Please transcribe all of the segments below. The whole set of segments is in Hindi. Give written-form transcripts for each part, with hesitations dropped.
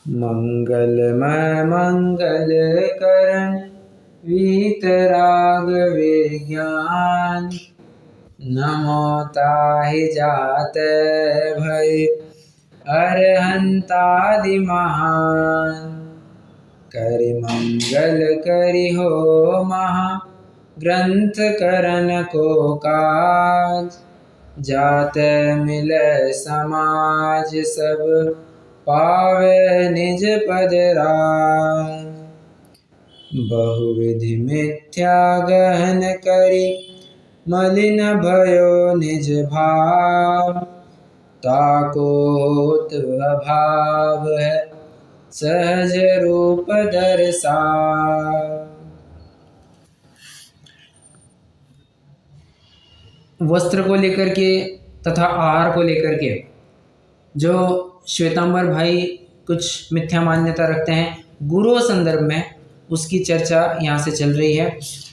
मंगलमय मंगल करण वीतराग विज्ञान। नमो ताहि जात भय अरहंतादि महान। करि मंगल करि हो महा ग्रंथ करण को काज। जात मिलै समाज सब पावे निज पद राज। बहुविधि मिथ्या गहन करि मलिन भयो निज भाव। ताको होत अभाव है सहज रूप दर्शाव। वस्त्र को लेकर के तथा आहार को लेकर के जो श्वेतांबर भाई कुछ मिथ्या मान्यता रखते हैं, गुरु संदर्भ में उसकी चर्चा यहाँ से चल रही है।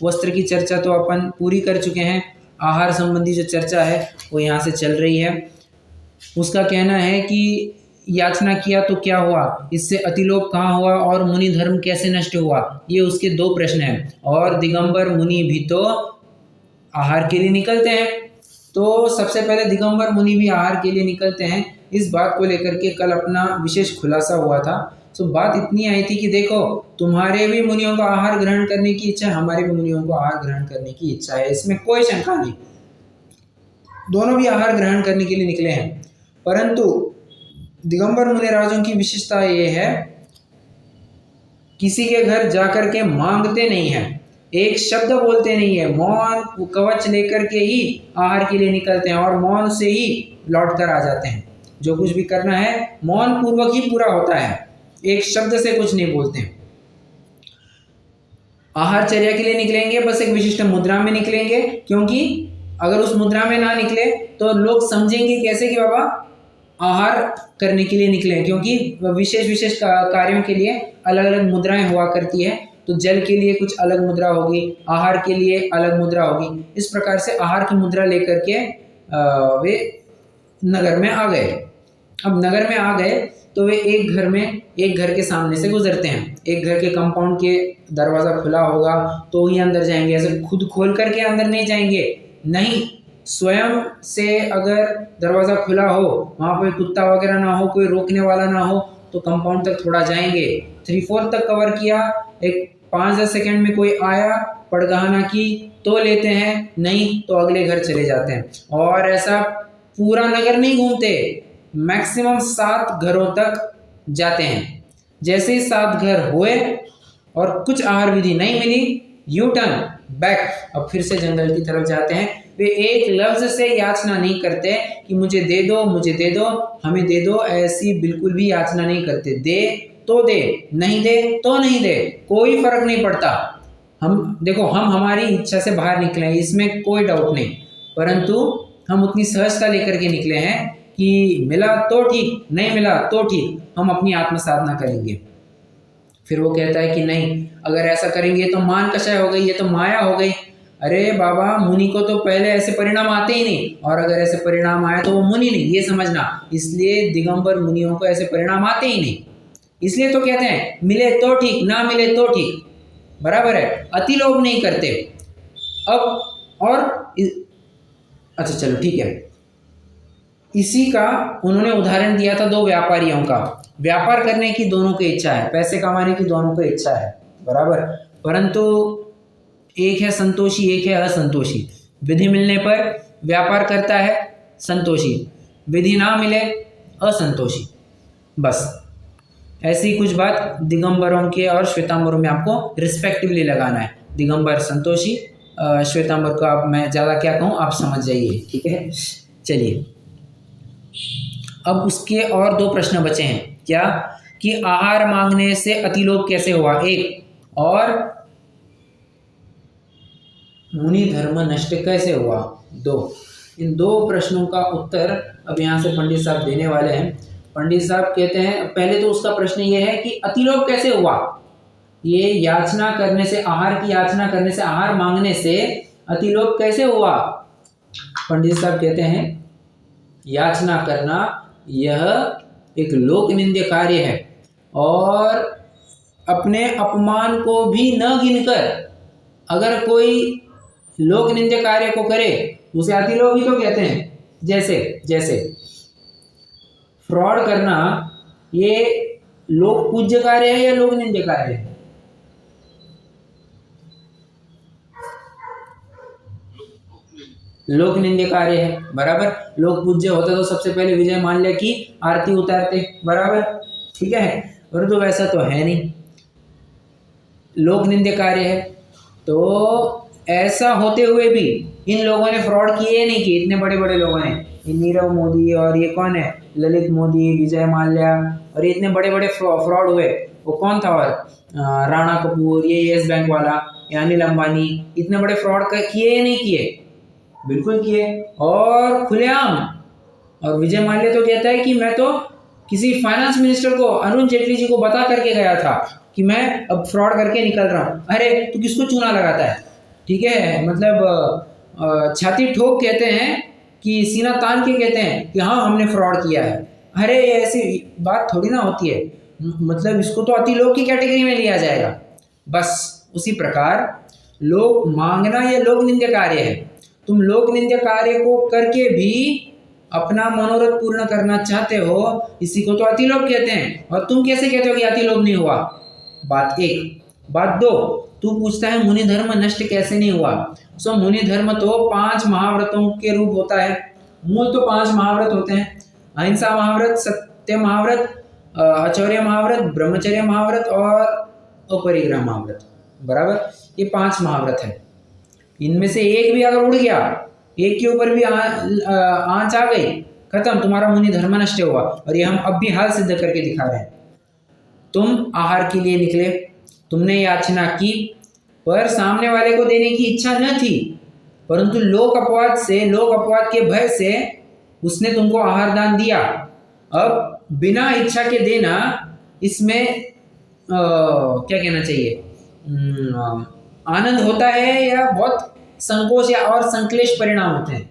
वस्त्र की चर्चा तो अपन पूरी कर चुके हैं, आहार संबंधी जो चर्चा है वो यहाँ से चल रही है। उसका कहना है कि याचना किया तो क्या हुआ, इससे अतिलोक कहाँ हुआ और मुनि धर्म कैसे नष्ट हुआ, ये उसके दो प्रश्न हैं। और दिगंबर मुनि भी तो आहार के लिए निकलते हैं, तो सबसे पहले दिगंबर मुनि भी आहार के लिए निकलते हैं। इस बात को लेकर के कल अपना विशेष खुलासा हुआ था। तो बात इतनी आई थी कि देखो, तुम्हारे भी मुनियों को आहार ग्रहण करने की इच्छा है, हमारे भी मुनियों को आहार ग्रहण करने की इच्छा है, इसमें कोई शंका नहीं। दोनों भी आहार ग्रहण करने के लिए निकले हैं, परंतु दिगंबर मुनि राजों की विशेषता ये है, किसी के घर जाकर के मांगते नहीं हैं, एक शब्द बोलते नहीं है, मौन कवच लेकर के ही आहार के लिए निकलते हैं और मौन से ही लौट कर आ जाते हैं। जो कुछ भी करना है मौन पूर्वक ही पूरा होता है, एक शब्द से कुछ नहीं बोलते हैं। आहार चर्या के लिए निकलेंगे, बस एक विशिष्ट मुद्रा में निकलेंगे, क्योंकि अगर उस मुद्रा में ना निकले तो लोग समझेंगे कैसे कि बाबा आहार करने के लिए निकले, क्योंकि विशेष विशेष कार्यों के लिए अलग अलग मुद्राएं हुआ करती है। तो जल के लिए कुछ अलग मुद्रा होगी, आहार के लिए अलग मुद्रा होगी। इस प्रकार से आहार की मुद्रा लेकर के वे नगर में आ गए। अब नगर में आ गए तो वे एक घर के सामने से गुजरते हैं। एक घर के कंपाउंड के दरवाज़ा खुला होगा तो ही अंदर जाएंगे, ऐसे खुद खोल करके अंदर नहीं जाएंगे, नहीं। स्वयं से अगर दरवाज़ा खुला हो, वहाँ कोई कुत्ता वगैरह ना हो, कोई रोकने वाला ना हो, तो कंपाउंड तक थोड़ा जाएंगे। 3/4 तक कवर किया, एक 5-10 सेकेंड में कोई आया, पड़गहाना की तो लेते हैं, नहीं तो अगले घर चले जाते हैं। और ऐसा पूरा नगर नहीं घूमते, मैक्सिमम 7 घरों तक जाते हैं। जैसे ही 7 घर हुए और कुछ आहार विधि नहीं मिली, यू टर्न बैक, अब फिर से जंगल की तरफ जाते हैं। वे एक लफ्ज से याचना नहीं करते कि मुझे दे दो, मुझे दे दो, हमें दे दो, ऐसी बिल्कुल भी याचना नहीं करते। दे तो दे, नहीं दे तो नहीं दे, कोई फर्क नहीं पड़ता। हम देखो, हम हमारी इच्छा से बाहर निकले हैं, इसमें कोई डाउट नहीं, परंतु हम उतनी सहजता लेकर के निकले हैं कि मिला तो ठीक, नहीं मिला तो ठीक, हम अपनी आत्म साधना करेंगे। फिर वो कहता है कि नहीं, अगर ऐसा करेंगे तो मान कषाय हो गई, ये तो माया हो गई। अरे बाबा, मुनि को तो पहले ऐसे परिणाम आते ही नहीं, और अगर ऐसे परिणाम आए तो वो मुनि नहीं, ये समझना। इसलिए दिगंबर मुनियों को ऐसे परिणाम आते ही नहीं, इसलिए तो कहते हैं मिले तो ठीक, ना मिले तो ठीक, बराबर है। अति लोभ नहीं करते। अब और अच्छा चलो ठीक है, इसी का उन्होंने उदाहरण दिया था 2 व्यापारियों का। व्यापार करने की दोनों की इच्छा है, पैसे कमाने की दोनों को इच्छा है, बराबर, परंतु एक है संतोषी, एक है असंतोषी। विधि मिलने पर व्यापार करता है संतोषी, विधि ना मिले असंतोषी। बस ऐसी कुछ बात दिगंबरों के और श्वेतांबरों में आपको रिस्पेक्टिवली लगाना है। दिगंबर संतोषी, श्वेतांबर को आप, मैं ज़्यादा क्या कहूँ, आप समझ जाइए, ठीक है। चलिए, अब उसके और 2 प्रश्न बचे हैं। क्या कि आहार मांगने से अतिलोभ कैसे हुआ, एक, और मुनि धर्म नष्ट कैसे हुआ, 2। इन 2 प्रश्नों का उत्तर अब यहाँ से पंडित साहब देने वाले हैं। पंडित साहब कहते हैं, पहले तो उसका प्रश्न ये है कि अतिलोभ कैसे हुआ। ये याचना करने से, आहार की याचना करने से, आहार मांगने से अतिलोभ कैसे हुआ। पंडित साहब कहते हैं, याचना करना यह एक लोक निंद्य कार्य है। और अपने अपमान को भी न गिनकर अगर कोई लोक निंद्य कार्य को करे उसे अति लोभ ही तो कहते हैं। जैसे जैसे फ्रॉड करना ये लोक पूज्य कार्य है या लोक निंद्य कार्य है? लोक निंद्य कार्य है, बराबर। लोक पूज्य होता तो सबसे पहले विजय माल्या की आरती उतारते, बराबर, ठीक है। और तो वैसा तो है नहीं, लोक निंद्य कार्य है। तो ऐसा होते हुए भी इन लोगों ने फ्रॉड किए नहीं किए, इतने बड़े बड़े लोगों ने, ये नीरव मोदी और ये कौन है, ललित मोदी, विजय माल्या, और ये इतने बड़े बड़े फ्रॉड हुए। वो कौन था, और राणा कपूर, ये येस बैंक वाला, अनिल अंबानी, इतने बड़े फ्रॉड किए या नहीं किए? बिल्कुल किए, और खुलेआम। और विजय माल्या तो कहता है कि मैं तो किसी फाइनेंस मिनिस्टर को, अरुण जेटली जी को बता करके गया था कि मैं अब फ्रॉड करके निकल रहा हूँ। अरे तू किसको चूना लगाता है, ठीक है, मतलब छाती ठोक कहते हैं कि सीना तान के कहते हैं कि हाँ हमने फ्रॉड किया है। अरे ऐसी बात थोड़ी ना होती है, मतलब इसको तो अति लोभ की कैटेगरी में लिया जाएगा। बस उसी प्रकार लोक मांगना यह लोक निंद्य कार्य है। तुम लोक निंद्य कार्य को करके भी अपना मनोरथ पूर्ण करना चाहते हो, इसी को तो अति लोभ कहते हैं। और तुम कैसे कहते हो कि अति लोभ नहीं हुआ? बात एक। बात दो, तू पूछता है मुनि धर्म नष्ट कैसे नहीं हुआ। सो मुनि धर्म तो 5 महाव्रतों के रूप होता है। मूल तो 5 महाव्रत होते हैं, अहिंसा महाव्रत, सत्य महाव्रत, आचौर्य महाव्रत, ब्रह्मचर्य महाव्रत और अपरिग्रह महाव्रत, बराबर। ये 5 महाव्रत है। इनमें से एक भी अगर उड़ गया, एक के ऊपर भी आंच आ गई, खत्म, तुम्हारा मुनि धर्म नष्ट हुआ। और ये हम अब भी हाल सिद्ध करके दिखा रहे हैं। तुम आहार के लिए निकले, तुमने याचना की, पर सामने वाले को देने की इच्छा न थी, परंतु लोक अपवाद से, लोक अपवाद के भय से उसने तुमको आहार दान दिया। अब बिना इच्छा के देना, इसमें क्या कहना चाहिए, आनंद होता है या बहुत संकोच या और संक्लेश परिणाम होते हैं?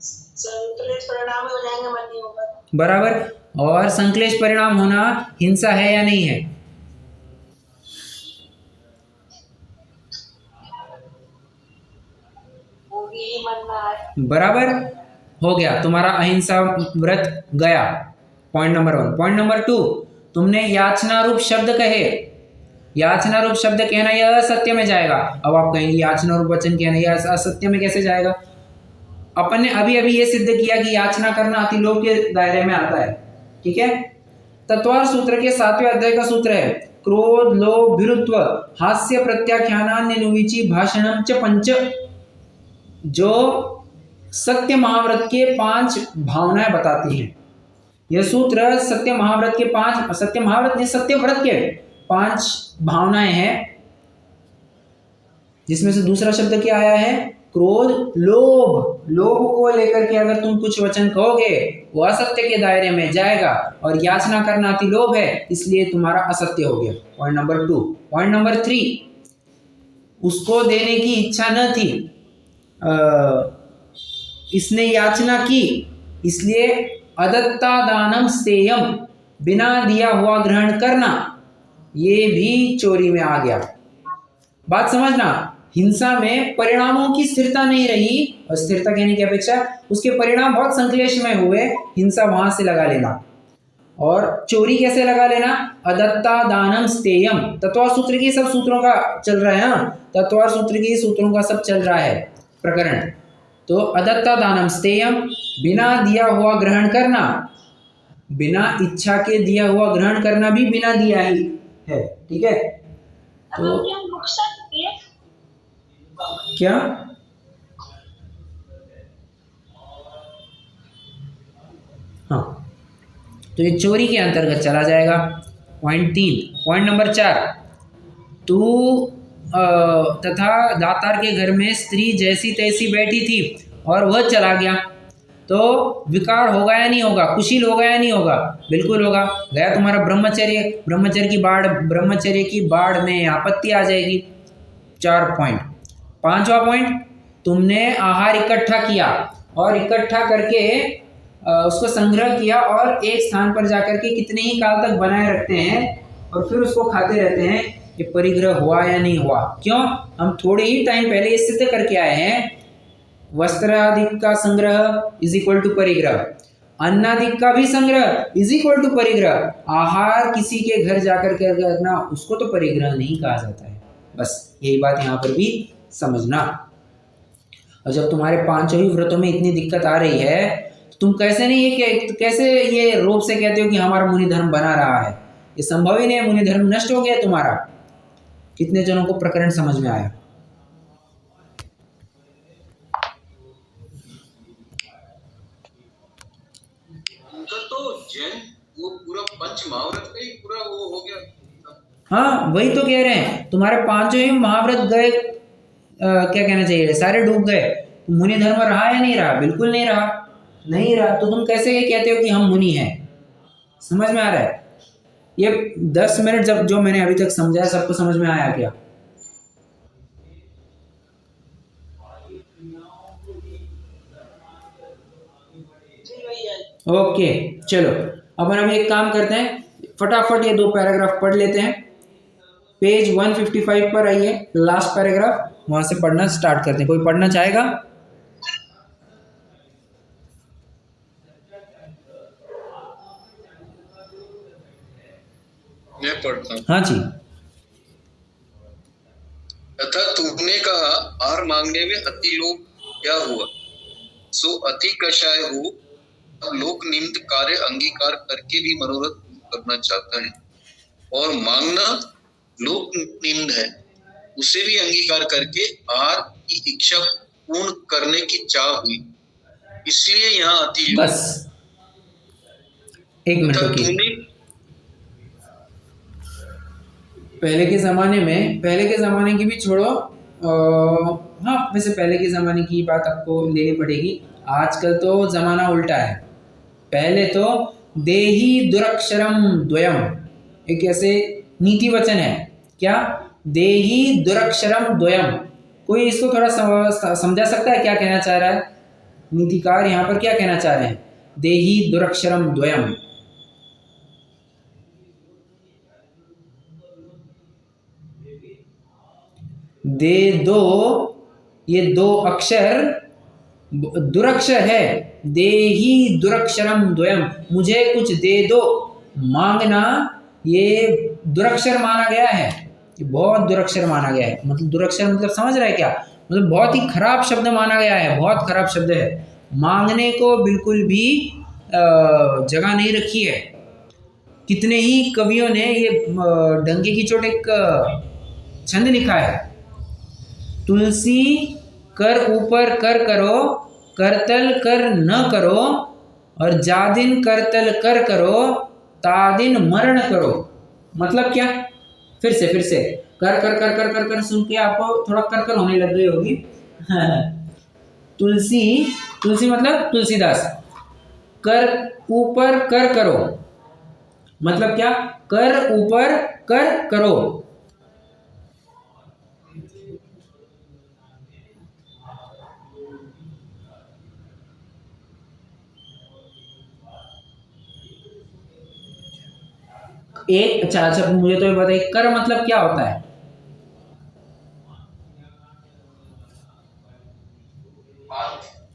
संक्लेश परिणाम हो जाएंगे, मन नहीं होगा, बराबर। और संक्लेश परिणाम होना हिंसा है या नहीं है? बराबर हो गया, तुम्हारा अहिंसा व्रत गया। Point number 1। पॉइंट नंबर 2, तुमने याचना रूप शब्द कहे। याचना रूप शब्द कहना यह असत्य में जाएगा। अब आप कहेंगे याचना रूप वचन कहना यह असत्य में कैसे जाएगा? अपन ने अभी अभी ये सिद्ध किया कि याचना करना अति लोभ के दायरे में आता है, ठीक है। तत्वार सूत्र के 7वें अध्याय का सूत्र है, क्रोध लोभ विरुत्व हास्य प्रत्याख्यानान्यनुविची भाषणम च पंच, जो सत्य महाव्रत के 5 भावनाएं बताती हैं। यह सूत्र सत्य महाव्रत के 5, सत्य महाव्रत ने सत्य व्रत के 5 भावनाएं हैं, जिसमें से दूसरा शब्द क्या आया है? क्रोध लोभ। लोभ को लेकर के अगर तुम कुछ वचन कहोगे वो असत्य के दायरे में जाएगा, और याचना करना अति लोभ है, इसलिए तुम्हारा असत्य हो गया। Point number 2। पॉइंट नंबर 3, उसको देने की इच्छा न थी, इसने याचना की, इसलिए अदत्ता दानम स्तेयम, बिना दिया हुआ ग्रहण करना, ये भी चोरी में आ गया। बात समझना, हिंसा में परिणामों की स्थिरता नहीं रही, और स्थिरता कहने की अपेक्षा उसके परिणाम बहुत संक्लेशमय हुए, हिंसा वहां से लगा लेना। और चोरी कैसे लगा लेना? अदत्ता दानम स्तेयम। तत्वार सूत्र की सब सूत्रों का चल रहा है, तत्वार सूत्र की सूत्रों का सब चल रहा है प्रकरण। तो अदत्ता दानम स्तेयम, बिना दिया हुआ ग्रहण करना, बिना इच्छा के दिया हुआ ग्रहण करना भी बिना दिया ही है, ठीक है। तो क्या हाँ, तो ये चोरी के अंतर्गत चला जाएगा। पॉइंट 3। पॉइंट नंबर 4, तू तथा दातार के घर में स्त्री जैसी तैसी बैठी थी और वह चला गया, तो विकार होगा या नहीं होगा? कुशील होगा या नहीं होगा? बिल्कुल होगा। गया तुम्हारा ब्रह्मचर्य, ब्रह्मचर्य की बाढ़ में आपत्ति आ जाएगी। 4 पॉइंट। 5वां पॉइंट, तुमने आहार इकट्ठा किया और इकट्ठा करके उसको संग्रह किया और एक स्थान पर जाकर के कितने ही काल तक बनाए रखते हैं और फिर उसको खाते रहते हैं, ये परिग्रह हुआ या नहीं हुआ? क्यों? हम थोड़े ही टाइम पहले ये सिद्ध करके आए हैं, वस्त्रादिक का संग्रह इज इक्वल टू परिग्रह, अन्नादिक का भी संग्रह इज इक्वल टू परिग्रह। आहार किसी के घर जाकर के करना उसको तो परिग्रह नहीं कहा जाता है। बस यही बात यहाँ पर भी समझना। और जब तुम्हारे पांचों ही व्रतों में इतनी दिक्कत आ रही है, तुम कैसे नहीं कैसे ये रोप से कहते हो कि हमारा मुनि धर्म बना रहा है? ये संभव ही नहीं है, मुनि धर्म नष्ट हो गया तुम्हारा। कितने जनों को प्रकरण समझ में आया? तो जैन वो पूरा पंच महाव्रत का ही पूरा वो हो गया। हाँ वही तो कह रहे हैं, तुम्हारे पांचों ही महाव्रत गए, क्या कहना चाहिए, सारे डूब गए। मुनि धर्म रहा या नहीं रहा? बिल्कुल नहीं रहा, नहीं रहा। तो तुम कैसे ये कहते हो कि हम मुनि हैं? समझ में आ रहा है? ये 10 मिनट जब जो मैंने अभी तक समझाया सबको समझ में आया क्या? ओके चलो, अपन अभी एक काम करते हैं, फटाफट ये 2 पैराग्राफ पढ़ लेते हैं। पेज 155 पर आइए, लास्ट पैराग्राफ, वहां से पढ़ना स्टार्ट करते हैं। कोई पढ़ना चाहेगा? मैं पढ़ता हूँ। हाँ जी। तथा तुमने कहा आहार मांगने में अति लोभ क्या हुआ, सो अति कषाय हो। लोक निम्न कार्य अंगीकार करके भी मनोरथ करना चाहता है, और मांगना लोक निम्न है उसे भी अंगीकार करके आहार की इच्छा पूर्ण करने की चाह हुई, इसलिए यहाँ अति लोभ। बस एक मिनट रुकिए। पहले के ज़माने की भी छोड़ो, हाँ वैसे पहले के ज़माने की बात आपको लेनी पड़ेगी। आजकल तो ज़माना उल्टा है। पहले तो देही दुरक्षरम द्वयम एक ऐसे नीति वचन है, क्या? देही दुरक्षरम द्वयम। कोई इसको थोड़ा समझा सकता है क्या कहना चाह रहा है? नीतिकार यहाँ पर क्या कहना चाह रहे हैं? देही दुरक्षरम द्वयम। दे दो, ये 2 अक्षर दुरक्षर है। देही दुरक्षरम द्वयम, मुझे कुछ दे दो, मांगना, ये दुरक्षर माना गया है, ये बहुत दुरक्षर माना गया है। मतलब दुरक्षर मतलब समझ रहे हैं क्या? मतलब बहुत ही खराब शब्द माना गया है, बहुत खराब शब्द है। मांगने को बिल्कुल भी जगह नहीं रखी है। कितने ही कवियों ने ये डंके की चोट एक छंद लिखा है, तुलसी कर ऊपर कर करो, करतल कर न करो, और जादिन करतल कर करो, तादिन मरण करो। मतलब क्या? फिर से कर कर कर कर कर कर सुन के आपको थोड़ा कर कर होने लग गई होगी। तुलसी मतलब तुलसीदास। कर ऊपर कर करो मतलब क्या? कर ऊपर कर करो। एक अच्छा मुझे तो ये बताइए, कर मतलब क्या होता है?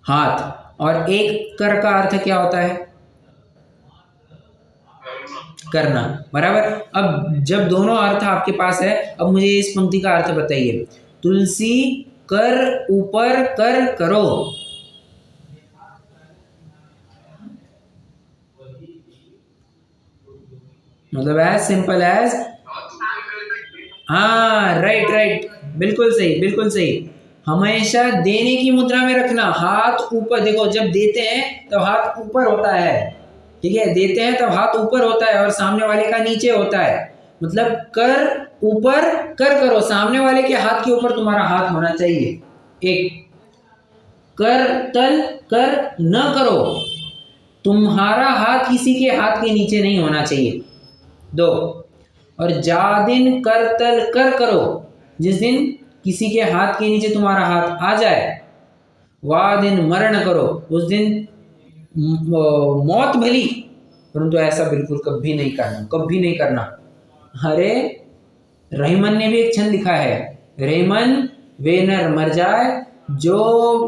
हाथ। और एक कर का अर्थ क्या होता है? करना, बराबर। अब जब दोनों अर्थ आपके पास है, अब मुझे इस पंक्ति का अर्थ बताइए। तुलसी कर ऊपर कर करो, मतलब एज सिंपल एज, हाँ राइट, बिल्कुल सही। हमेशा देने की मुद्रा में रखना, हाथ ऊपर। देखो जब देते हैं तो हाथ ऊपर होता है, ठीक है? देते हैं तब हाथ ऊपर होता है और सामने वाले का नीचे होता है। मतलब कर ऊपर कर करो, सामने वाले के हाथ के ऊपर तुम्हारा हाथ होना चाहिए। एक कर तल कर न करो, तुम्हारा हाथ किसी के हाथ के नीचे नहीं होना चाहिए। 2 और जादिन कर तल कर करो, जिस दिन किसी के हाथ के नीचे तुम्हारा हाथ आ जाए वह दिन मरण करो, उस दिन मौत भली, परंतु ऐसा बिल्कुल कभी नहीं करना, कभी नहीं करना। अरे रहीमन ने भी एक छंद लिखा है, रहीमन वे नर मर जाए जो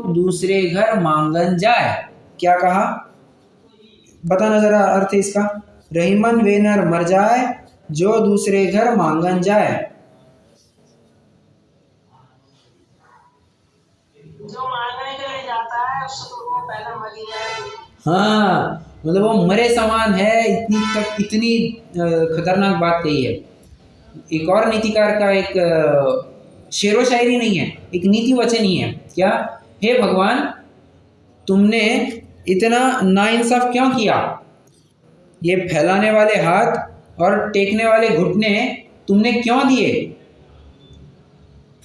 दूसरे घर मांगन जाए। क्या कहा, बताना जरा अर्थ इसका। रहीमन वे नर मर जाए जो दूसरे घर मांगन जाए। जो मांगने के लिए जाता है उससे तो वो पहले मर ही जाए। हाँ, मतलब वो मरे समान है, इतनी खतरनाक बात कही है। एक और नीतिकार का एक शेरो शायरी नहीं है, एक नीति वचन ही है। क्या, हे भगवान तुमने इतना नाइंसाफ क्यों किया? ये फैलाने वाले हाथ और टेकने वाले घुटने तुमने क्यों दिए?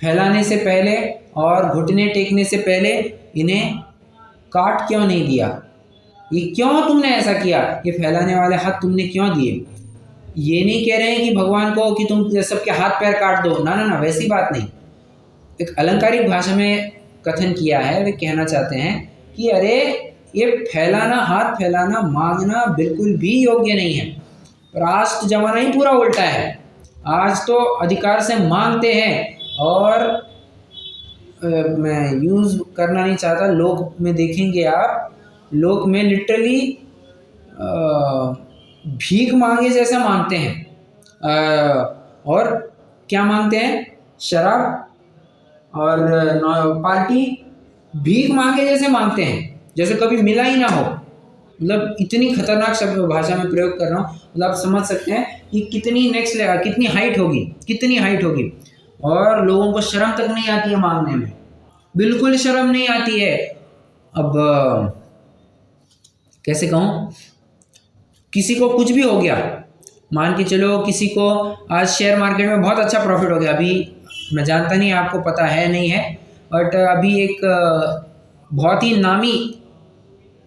फैलाने से पहले और घुटने टेकने से पहले इन्हें काट क्यों नहीं दिया? ये क्यों तुमने ऐसा किया? ये फैलाने वाले हाथ तुमने क्यों दिए? ये नहीं कह रहे हैं कि भगवान को कि तुम सबके हाथ पैर काट दो, ना ना ना, वैसी बात नहीं। एक अलंकारिक भाषा में कथन किया है, वे कहना चाहते हैं कि अरे ये फैलाना, हाथ फैलाना, मांगना बिल्कुल भी योग्य नहीं है। पर आज तो जमाना ही पूरा उल्टा है। आज तो अधिकार से मांगते हैं, और मैं यूज़ करना नहीं चाहता, लोक में देखेंगे आप, लोक में लिटरली भीख मांगे जैसा मांगते हैं। और क्या मांगते हैं? शराब और पार्टी, भीख मांगे जैसे मांगते हैं, जैसे कभी मिला ही ना हो। मतलब इतनी खतरनाक शब्द भाषा में प्रयोग कर रहा हूँ, मतलब आप समझ सकते हैं कि कितनी नेक्स्ट लेवल, कितनी हाइट होगी, कितनी हाइट होगी। और लोगों को शर्म तक नहीं आती है मांगने में, बिल्कुल शर्म नहीं आती है। अब कैसे कहूँ, किसी को कुछ भी हो गया, मान के चलो किसी को आज शेयर मार्केट में बहुत अच्छा प्रॉफिट हो गया, अभी मैं जानता नहीं आपको पता है नहीं है, बट अभी एक बहुत ही नामी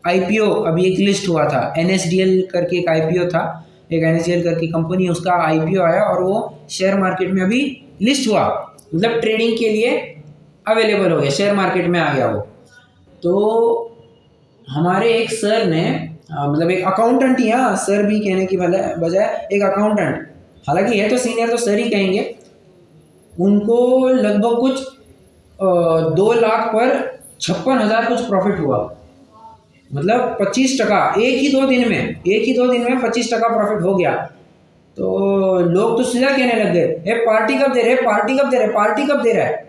IPO अभी एक लिस्ट हुआ था, NSDL करके एक IPO था, एक NSDL करके कंपनी, उसका IPO आया और वो शेयर मार्केट में अभी लिस्ट हुआ, मतलब ट्रेडिंग के लिए अवेलेबल हो गया, शेयर मार्केट में आ गया वो। तो हमारे एक सर ने, मतलब एक अकाउंटेंट ही, हाँ सर भी कहने की बजाय एक अकाउंटेंट, हालांकि है तो सीनियर तो सर ही कहेंगे, उनको लगभग कुछ 2 लाख पर 56,000 कुछ प्रॉफिट हुआ। मतलब 25%, एक ही दो दिन में 25% प्रॉफिट हो गया। तो लोग तो सीधा कहने लग गए, पार्टी कब दे रहे, पार्टी कब दे रहे, पार्टी कब दे रहा है?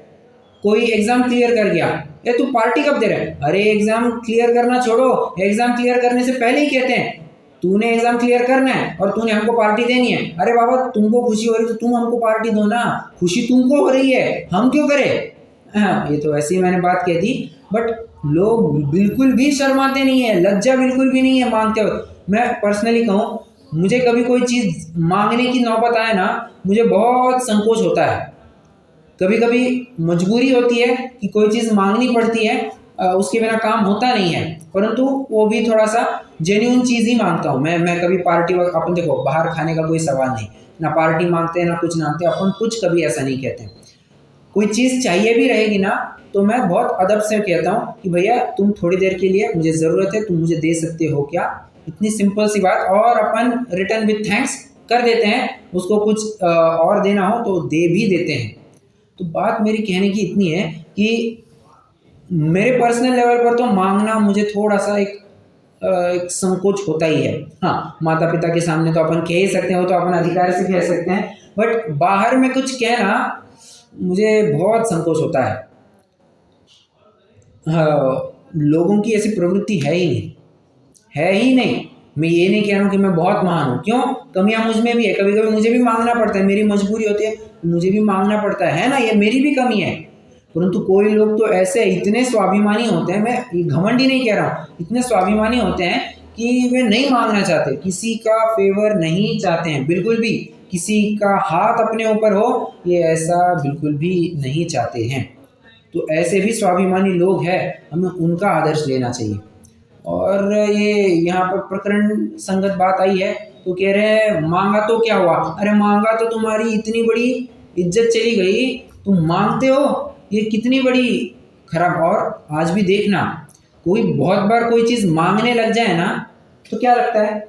कोई एग्जाम क्लियर कर गया, तू पार्टी कब दे रहा है? अरे एग्जाम क्लियर करना छोड़ो, एग्जाम क्लियर करने से पहले ही कहते हैं तूने एग्जाम क्लियर करना है और तूने हमको पार्टी देनी है। अरे बाबा तुमको खुशी हो रही तो तुम हमको पार्टी दो ना, खुशी तुमको हो रही है, हम क्यों करें? हाँ, ये तो ऐसे ही मैंने बात कह दी, बट लोग बिल्कुल भी शर्माते नहीं है, लज्जा बिल्कुल भी नहीं है मांगते हो। मैं पर्सनली कहूँ, मुझे कभी कोई चीज़ मांगने की नौबत आए ना, मुझे बहुत संकोच होता है। कभी कभी मजबूरी होती है कि कोई चीज़ मांगनी पड़ती है, उसके बिना काम होता नहीं है, परंतु वो भी थोड़ा सा जेन्युइन चीज़ ही मांगता हूँ मैं कभी पार्टी वगैरह, अपन देखो बाहर खाने का कोई सवाल नहीं, ना पार्टी मांगते हैं ना कुछ मांगते, अपन कुछ कभी ऐसा नहीं कहते। कोई चीज़ चाहिए भी रहेगी ना तो मैं बहुत अदब से कहता हूँ कि भैया तुम थोड़ी देर के लिए, मुझे ज़रूरत है, तुम मुझे दे सकते हो क्या? इतनी सिंपल सी बात, और अपन रिटर्न विथ थैंक्स कर देते हैं, उसको कुछ और देना हो तो दे भी देते हैं। तो बात मेरी कहने की इतनी है कि मेरे पर्सनल लेवल पर तो मांगना मुझे थोड़ा सा एक संकोच होता ही है। हाँ, माता पिता के सामने तो अपन कह ही सकते हैं, वो तो अपन अधिकार से कह सकते हैं, बट बाहर में कुछ कहना मुझे बहुत संकोच होता है। हाँ, लोगों की ऐसी प्रवृत्ति है ही नहीं। मैं ये नहीं कह रहा हूँ कि मैं बहुत महान हूँ, क्यों, कमियाँ मुझ में भी है, कभी कभी मुझे भी मांगना पड़ता है, मेरी मजबूरी होती है, मुझे भी मांगना पड़ता है ना, ये मेरी भी कमी है। परंतु कोई लोग तो ऐसे इतने स्वाभिमानी होते हैं, मैं घमंडी नहीं कह रहा हूँ, इतने स्वाभिमानी होते हैं कि वे नहीं मांगना चाहते, किसी का फेवर नहीं चाहते हैं बिल्कुल भी, किसी का हाथ अपने ऊपर हो ये ऐसा बिल्कुल भी नहीं चाहते हैं। तो ऐसे भी स्वाभिमानी लोग हैं, हमें उनका आदर्श लेना चाहिए। और ये यहाँ पर प्रकरण संगत बात आई है तो कह रहे हैं मांगा तो क्या हुआ? अरे मांगा तो तुम्हारी इतनी बड़ी इज्जत चली गई, तुम मांगते हो, ये कितनी बड़ी खराब। और आज भी देखना, कोई बहुत बार कोई चीज़ मांगने लग जाए ना तो क्या लगता है,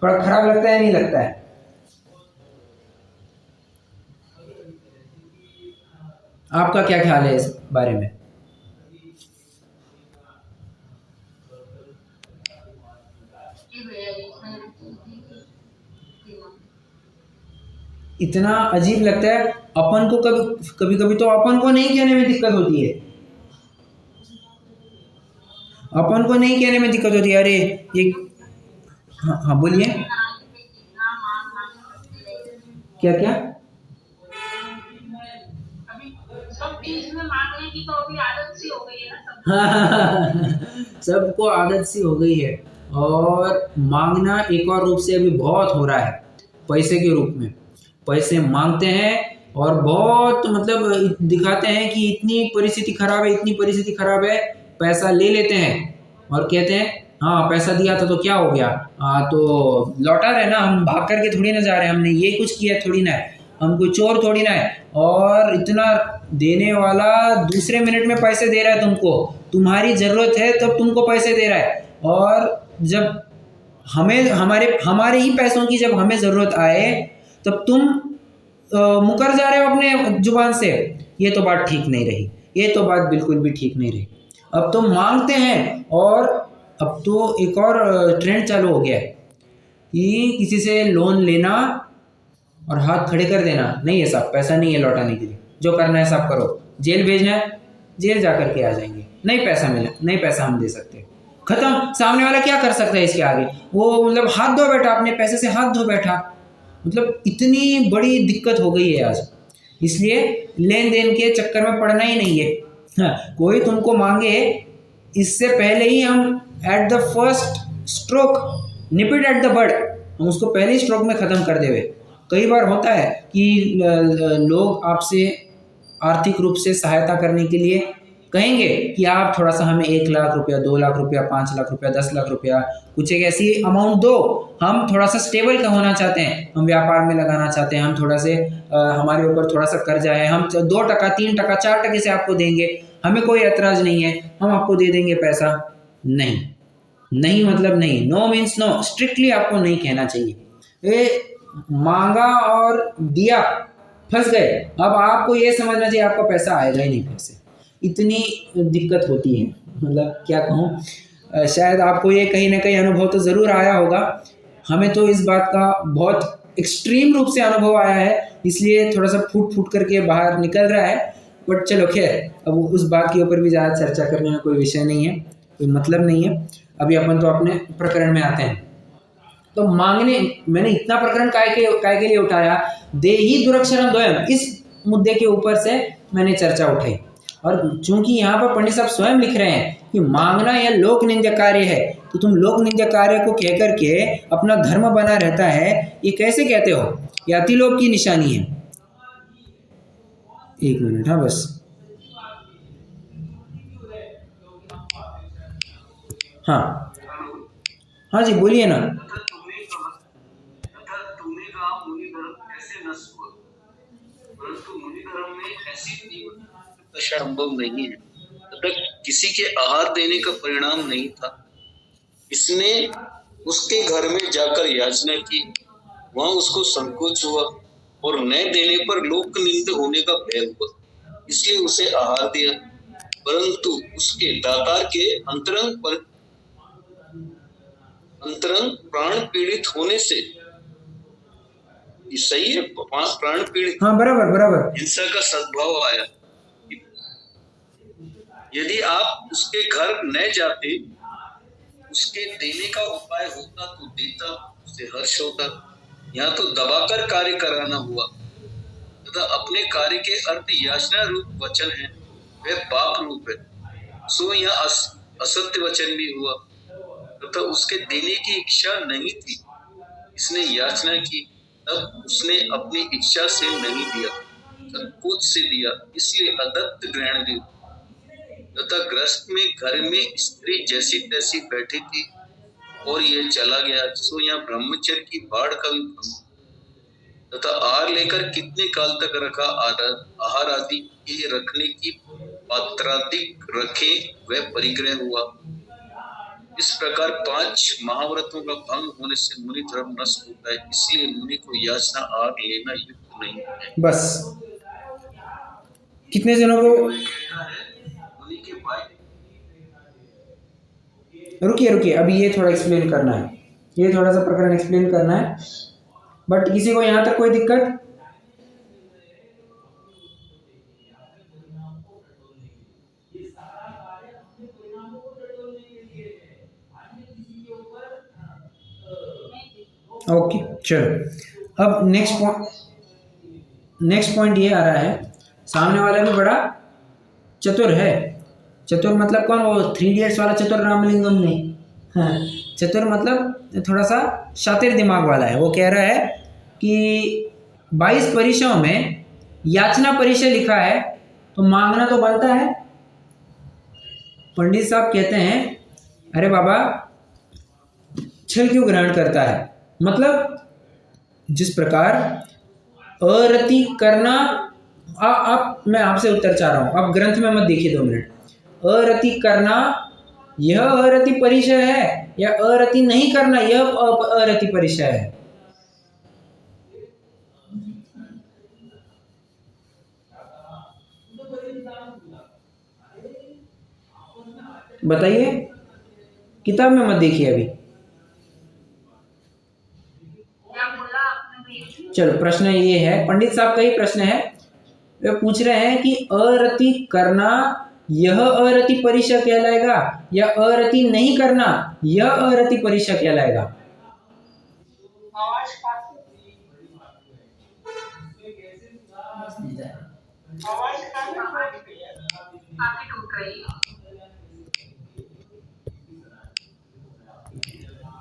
थोड़ा खराब लगता है, नहीं लगता है? आपका क्या ख्याल है इस बारे में? इतना अजीब लगता है अपन को, कभी कभी तो अपन को नहीं कहने में दिक्कत होती है, अपन को नहीं कहने में दिक्कत होती है, अरे ये, हाँ हाँ बोलिए, क्या क्या? अभी सब चीज में मांगने की तो अभी आदत सी हो गई है ना सब। हाँ सबको आदत सी हो गई है। और मांगना एक और रूप से अभी बहुत हो रहा है, पैसे के रूप में पैसे मांगते हैं और बहुत मतलब दिखाते हैं कि इतनी परिस्थिति खराब है, इतनी परिस्थिति खराब है, पैसा ले लेते हैं और कहते हैं हाँ पैसा दिया था तो क्या हो गया, तो लौटा रहे ना, हम भाग करके थोड़ी ना जा रहे हैं, हमने ये कुछ किया थोड़ी ना है, हम कोई चोर थोड़ी ना है। और इतना देने वाला दूसरे मिनट में पैसे दे रहा है तुमको, तुम्हारी ज़रूरत है तब तुमको पैसे दे रहा है, और जब हमें हमारे ही पैसों की जब हमें ज़रूरत आए तब तुम मुकर जा रहे हो अपने जुबान से। ये तो बात ठीक नहीं रही, ये तो बात बिल्कुल भी ठीक नहीं रही। अब तो मांगते हैं, और अब तो एक और ट्रेंड चालू हो गया है कि किसी से लोन लेना और हाथ खड़े कर देना, नहीं है साहब पैसा नहीं है लौटाने के लिए, जो करना है सब करो, जेल भेजना है जेल जा करके आ जाएंगे, नहीं पैसा मिला, नहीं पैसा हम दे सकते, खत्म। सामने वाला क्या कर सकता है इसके आगे, वो मतलब हाथ धो बैठा, अपने पैसे से हाथ धो बैठा। मतलब इतनी बड़ी दिक्कत हो गई है आज, इसलिए लेन देन के चक्कर में पड़ना ही नहीं है। हाँ, कोई तुमको मांगे इससे पहले ही हम at the first stroke nip it at the bud, हम उसको पहले ही स्ट्रोक में ख़त्म कर देवे। कई बार होता है कि लोग आपसे आर्थिक रूप से सहायता करने के लिए कहेंगे कि आप थोड़ा सा हमें 1 लाख रुपया, 2 लाख रुपया, 5 लाख रुपया, 10 लाख रुपया, कुछ एक ऐसी अमाउंट दो, हम थोड़ा सा स्टेबल का होना चाहते हैं, हम व्यापार में लगाना चाहते हैं, हम थोड़ा से हमारे ऊपर थोड़ा सा कर्जा है, हम 2%, 3%, 4% से आपको देंगे, हमें कोई एतराज़ नहीं है, हम आपको दे देंगे पैसा। नहीं, नहीं मतलब नहीं, नो मीन्स नो, स्ट्रिक्टली आपको नहीं कहना चाहिए। ये मांगा और दिया, फंस गए, अब आपको ये समझना चाहिए आपका पैसा आएगा ही नहीं फिर से। इतनी दिक्कत होती है, मतलब क्या कहूँ, शायद आपको ये कहीं ना कहीं अनुभव तो ज़रूर आया होगा, हमें तो इस बात का बहुत एक्सट्रीम रूप से अनुभव आया है, इसलिए थोड़ा सा फूट फूट करके बाहर निकल रहा है। बट चलो खैर, अब उस बात के ऊपर भी ज़्यादा चर्चा करने में कोई विषय नहीं है, कोई मतलब नहीं है। अभी अपन तो अपने प्रकरण में आते हैं। तो मांगने, मैंने इतना प्रकरण काय के लिए उठाया, देही दुरक्षरम द्वयम, इस मुद्दे के ऊपर से मैंने चर्चा उठाई। और चूंकि यहाँ पर पंडित साहब स्वयं लिख रहे हैं कि मांगना यह लोक निंदा कार्य है, तो तुम लोक निंदा कार्य को कह करके अपना धर्म बना रहता है, ये कैसे कहते हो, ये अतिलोक की निशानी है। 1 मिनट, हाँ बस, हाँ हाँ जी बोलिए ना। संभव नहीं है, तथा किसी के आहार देने का परिणाम नहीं था। इसने उसके घर में जाकर याचना की, वहां उसको संकोच हुआ और न देने पर लोक निंद होने का भय हुआ, इसलिए उसे आहार दिया। परंतु उसके दातार के अंतरंग प्राण पीड़ित होने से, सही है, प्राण पीड़ित, हाँ बराबर, हिंसा का सद्भाव आया। यदि आप उसके घर न जाते, उसके देने का उपाय होता तो देता, उसे हर्ष होता। यहाँ तो दबाकर कार्य कराना हुआ, तथा अपने कार्य के अर्थ याचना रूप वचन है, वह पाप रूप है। सो यहाँ असत्य वचन भी हुआ, तथा उसके देने की इच्छा नहीं थी, इसने याचना की, तब उसने अपनी इच्छा से नहीं दिया, संकोच से दिया, इसलिए अदत्त ग्रहण भी। तथा ग्रस्त में घर में स्त्री जैसी तैसी बैठी थी और यह चला गया। सो यहाँ ब्रह्मचर्य की बाढ़ का भी भंग। तथा आहार लेकर कितने काल तक रखा, आहार आदि के रखने की पात्राधिक रखे वह परिग्रह हुआ। इस प्रकार 5 महाव्रतों का भंग होने से मुनि धर्म नष्ट होता है, इसलिए मुनि को याचना आहार लेना युक्त नहीं है। बस कितने जनों को, मुनि के भाई, रुकिए अभी ये थोड़ा एक्सप्लेन करना है, ये थोड़ा सा प्रकरण एक्सप्लेन करना है, बट किसी को यहाँ तक कोई दिक्कत? ओके चलो, अब नेक्स्ट पॉइंट ये आ रहा है, सामने वाला भी बड़ा चतुर है। चतुर मतलब कौन? वो 3 इडियट्स वाला चतुर रामलिंगम नहीं, हाँ, चतुर मतलब थोड़ा सा शातिर दिमाग वाला है। वो कह रहा है कि 22 परिचयों में याचना परिचय लिखा है तो मांगना तो बनता है। पंडित साहब कहते हैं अरे बाबा छल क्यों ग्रहण करता है? मतलब जिस प्रकार अरति करना, आप मैं आपसे उत्तर चाह रहा हूँ, आप ग्रंथ में मत देखिए 2 मिनट। अरति करना यह अरति परिचय है या अरति नहीं करना यह अरति परिचय है? बताइए, किताब में मत देखिए अभी। चलो, प्रश्न ये है, पंडित साहब का ही प्रश्न है। वे पूछ रहे हैं कि अरति करना यह अरति परिचय कहलाएगा या अरति नहीं करना यह अरति परिचय कहलाएगा?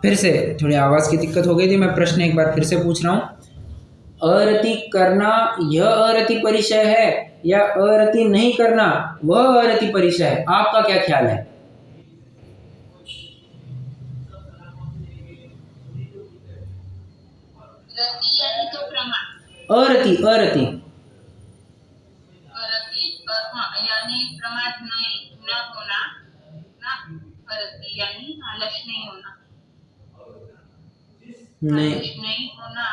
फिर से थोड़ी आवाज़ की दिक्कत हो गई थी, मैं प्रश्न एक बार फिर से पूछ रहा हूँ। अरति करना यह अरति परिचय है या अरति नहीं करना वह अरति परिचय है? आपका क्या ख्याल है? अरति अरति यानी प्रमाद नहीं न होना, ना अरति यानी आलस नहीं होना, नहीं होना।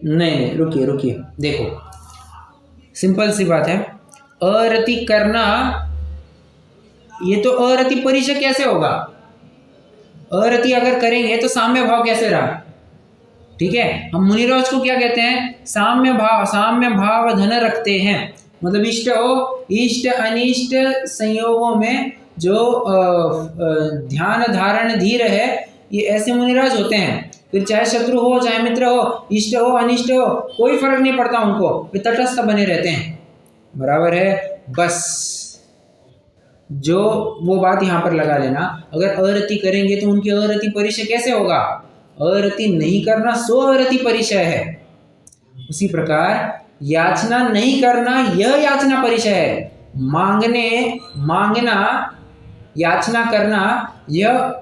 नहीं, रुकिए, देखो सिंपल सी बात है। अरति करना ये तो अरति परिचय कैसे होगा? अरति अगर करेंगे तो साम्य भाव कैसे रहा? ठीक है, हम मुनिराज को क्या कहते हैं? साम्य भाव धन रखते हैं। मतलब इष्ट अनिष्ट संयोगों में जो ध्यान धारण धीर है, ये ऐसे मुनिराज होते हैं। फिर चाहे शत्रु हो चाहे मित्र हो, इष्ट हो अनिष्ट हो, कोई फर्क नहीं पड़ता उनको, वे तटस्थ बने रहते हैं। बराबर है? बस जो वो बात यहाँ पर लगा लेना। अगर अरति करेंगे तो उनकी अरति परिचय कैसे होगा? अरति नहीं करना सो अरति परिचय है। उसी प्रकार याचना नहीं करना यह याचना परिचय है। मांगना याचना करना यह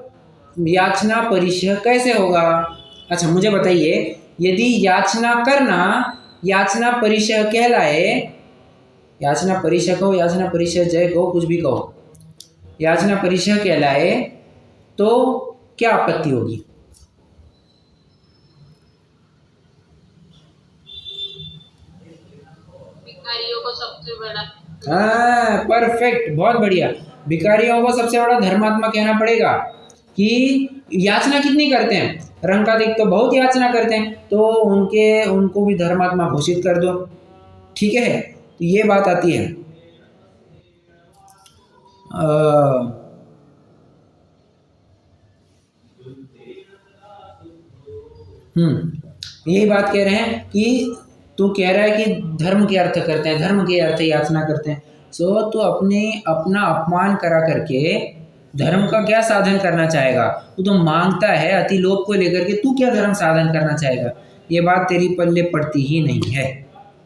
याचना परिचय कैसे होगा? अच्छा मुझे बताइए, यदि याचना करना याचना परिचय कहलाए, याचना परिचय कहो, याचना परिचय जय कहो, कुछ भी कहो, याचना परिचय कहलाए तो क्या आपत्ति होगी? भिखारियों को सबसे बड़ा, हाँ परफेक्ट, बहुत बढ़िया। भिखारियों को सबसे बड़ा धर्मात्मा कहना पड़ेगा कि याचना कितनी करते हैं? रंकादिक तो बहुत याचना करते हैं, तो उनको भी धर्मात्मा घोषित कर दो। ठीक है, तो ये बात आती है। यही बात कह रहे हैं कि तू कह रहा है कि धर्म के अर्थ करते हैं, धर्म के अर्थ याचना करते हैं। सो तू अपना अपमान करा करके धर्म का क्या साधन करना चाहेगा? तू तो मांगता है अति लोभ को लेकर के, तू क्या धर्म साधन करना चाहेगा? ये बात तेरी पल्ले पड़ती ही नहीं है।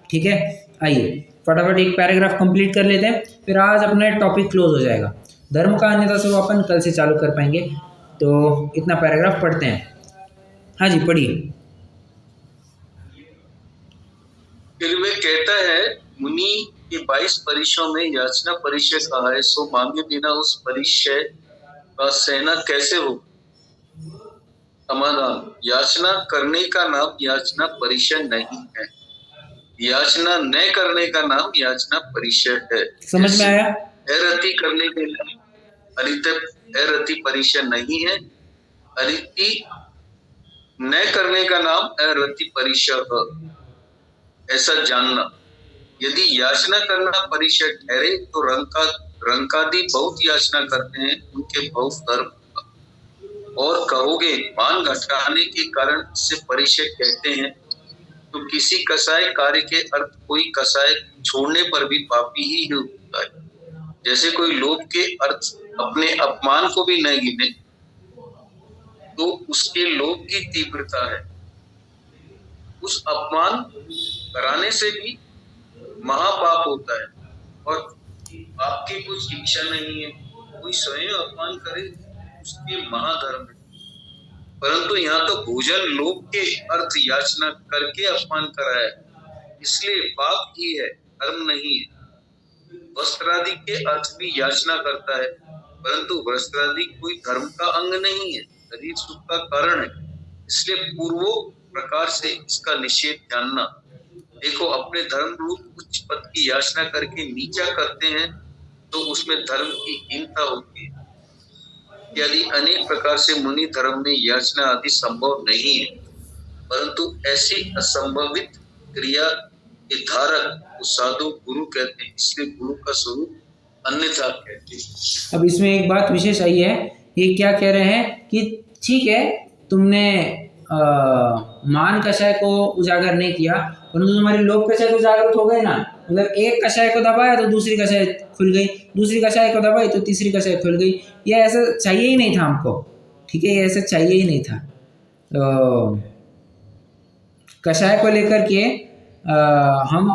ठीक है, आइए फटाफट एक पैराग्राफ कंप्लीट कर लेते हैं, फिर आज अपना टॉपिक क्लोज हो जाएगा। धर्म का अन्यथा से वो अपन कल से चालू कर पाएंगे। तो इतना पैराग्राफ पढ़ते हैं। हाँ जी, पढ़िए। फिर वे कहता है, मुनि के 22 परिचयों में याचना परिचय कहा है, सो मांगे बिना उस परिचय का सहना कैसे हो? समाधान, याचना करने का नाम याचना परिचय नहीं है, याचना न करने का नाम याचना परिचय है। समझ में आया? अरति करने के लिए अरति परिचय नहीं है, अरति न करने का नाम अरति परिचय है, ऐसा जानना। यदि याचना करना परिचय ठहरे तो रंकादि बहुत याचना करते हैं, उनके बहुत धर्म होगा। और कहोगे मान घटाने के कारण से परिचय कहते हैं, तो किसी कसाय कार्य के अर्थ कोई कसाय छोड़ने पर भी पापी ही होता है। जैसे कोई लोभ के अर्थ अपने अपमान को भी न गिने तो उसके लोभ की तीव्रता है, उस अपमान कराने से भी महापाप होता है। और आपकी कुछ इच्छा नहीं है, कोई स्वयं अपमान करे उसके महाधर्म है। परंतु यहाँ तो भोजन लोभ के अर्थ याचना करके अपमान कराया है, इसलिए पाप ही है, धर्म नहीं है। वस्त्रादि के अर्थ भी याचना करता है, परंतु वस्त्रादि कोई धर्म का अंग नहीं है, शरीर सुख का कारण है। इसलिए पूर्वो प्रकार से इसका निषेध जानना। देखो, अपने धर्म रूप उच्च पद की याचना करके नीचा करते हैं तो उसमें धर्म की हीनता होती है। यदि अनेक प्रकार से मुनि धर्म में याचना आदि संभव नहीं है, परंतु ऐसी असंभवित क्रिया के धारक को साधु गुरु कहते हैं, इसलिए गुरु का स्वरूप अन्यथा कहते हैं। अब इसमें एक बात विशेष आई है, ये क्या कह रहे हैं कि ठीक है तुमने मान कषाय को उजागर नहीं किया, परंतु तुम्हारी लोभ कषाय को जागृत हो गए ना। मतलब एक कषाय को दबाया तो दूसरी कषाय खुल गई, दूसरी कषाय को दबाई तो तीसरी कषाय खुल गई। ये ऐसा चाहिए ही नहीं था हमको, ठीक है, ये ऐसा चाहिए ही नहीं था। तो कषाय को लेकर के हम,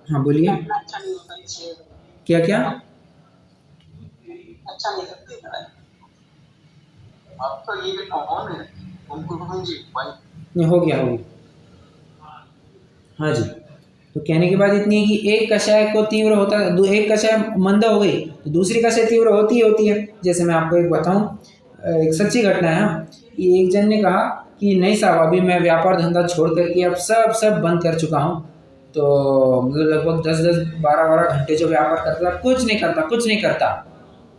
हाँ बोलिए, अच्छा नहीं होता इससे, क्या क्या अच्छा नहीं लगता। आपका ये कौन है? उनको जी भाई नहीं, हो गया। हाँ जी, तो कहने की बात इतनी है कि एक कषाय को तीव्र होता है, एक कषाय मंद हो गई तो दूसरी कषाय तीव्र होती है। जैसे मैं आपको एक बताऊं, एक सच्ची घटना है। ये एक जन ने कहा कि नहीं साहब, अभी मैं व्यापार धंधा छोड़ करके अब सब बंद कर चुका हूँ। तो मतलब लगभग 10-10, 12-12 घंटे जो व्यापार करता था, कुछ नहीं करता।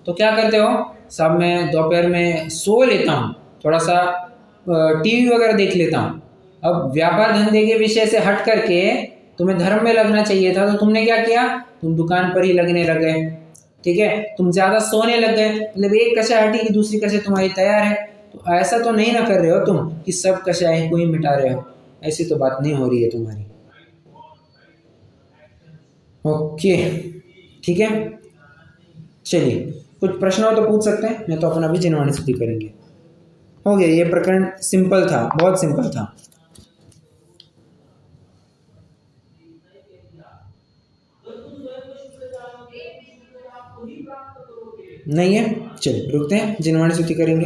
तो क्या करते हो साहब? मैं दोपहर में सो लेता हूँ, थोड़ा सा टीवी वगैरह देख लेता हूँ। अब व्यापार धंधे के विषय से हट करके तुम्हें धर्म में लगना चाहिए था, तो तुमने क्या किया? तुम दुकान पर ही लगने लग गए, ठीक है, तुम ज़्यादा सोने लग गए। मतलब एक कषाय हटी कि दूसरी कषाय तुम्हारी तैयार है। तो ऐसा तो नहीं ना कर रहे हो तुम कि सब कषाय को ही मिटा रहे हो, ऐसी तो बात नहीं हो रही है तुम्हारी। ओके, ठीक है, चलिए कुछ प्रश्न हो तो पूछ सकते हैं, नहीं तो अपन अभी जिनवाणी स्तुति करेंगे। हो गया, ये प्रकरण सिंपल था, बहुत सिंपल था। नहीं है, चलिए रुकते हैं, जिनवाणी स्तुति करेंगे।